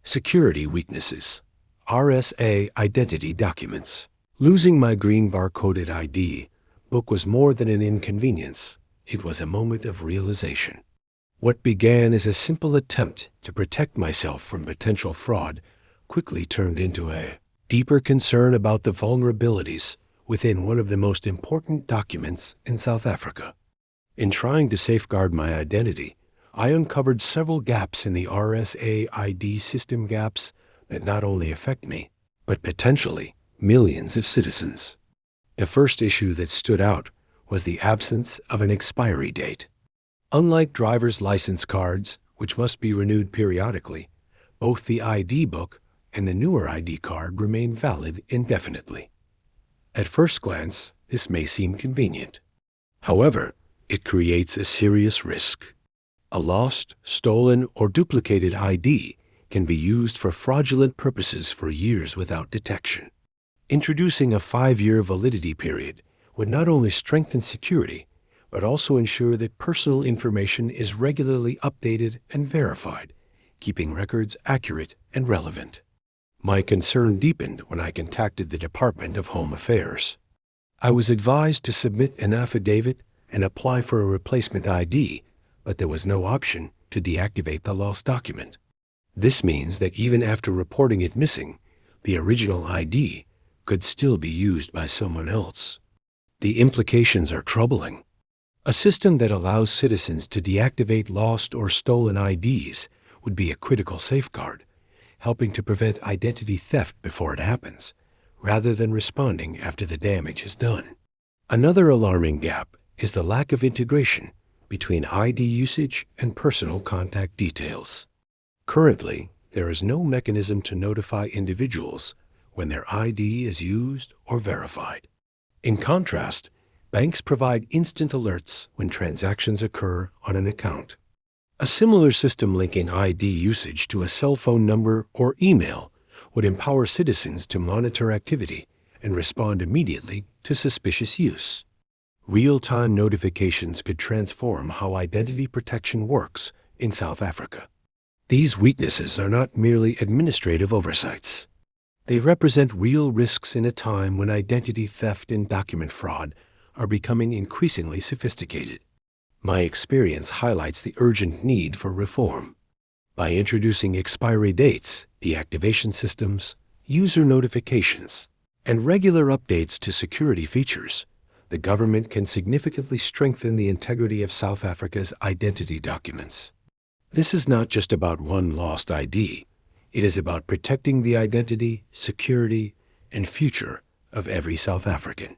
Security weaknesses. RSA identity documents. Losing my green barcoded ID book was more than an inconvenience. It was a moment of realization. What began as a simple attempt to protect myself from potential fraud quickly turned into a deeper concern about the vulnerabilities within one of the most important documents in South Africa. In trying to safeguard my identity, I uncovered several gaps in the RSA ID system, gaps that not only affect me, but potentially millions of citizens. The first issue that stood out was the absence of an expiry date. Unlike driver's license cards, which must be renewed periodically, both the ID book and the newer ID card remain valid indefinitely. At first glance, this may seem convenient. However, it creates a serious risk. A lost, stolen, or duplicated ID can be used for fraudulent purposes for years without detection. Introducing a 5-year validity period would not only strengthen security, but also ensure that personal information is regularly updated and verified, keeping records accurate and relevant. My concern deepened when I contacted the Department of Home Affairs. I was advised to submit an affidavit and apply for a replacement ID, but there was no option to deactivate the lost document. This means that even after reporting it missing, the original ID could still be used by someone else. The implications are troubling. A system that allows citizens to deactivate lost or stolen IDs would be a critical safeguard, helping to prevent identity theft before it happens, rather than responding after the damage is done. Another alarming gap is the lack of integration between ID usage and personal contact details. Currently, there is no mechanism to notify individuals when their ID is used or verified. In contrast, banks provide instant alerts when transactions occur on an account. A similar system linking ID usage to a cell phone number or email would empower citizens to monitor activity and respond immediately to suspicious use. Real-time notifications could transform how identity protection works in South Africa. These weaknesses are not merely administrative oversights. They represent real risks in a time when identity theft and document fraud are becoming increasingly sophisticated. My experience highlights the urgent need for reform. By introducing expiry dates, deactivation systems, user notifications, and regular updates to security features, the government can significantly strengthen the integrity of South Africa's identity documents. This is not just about one lost ID. It is about protecting the identity, security, and future of every South African.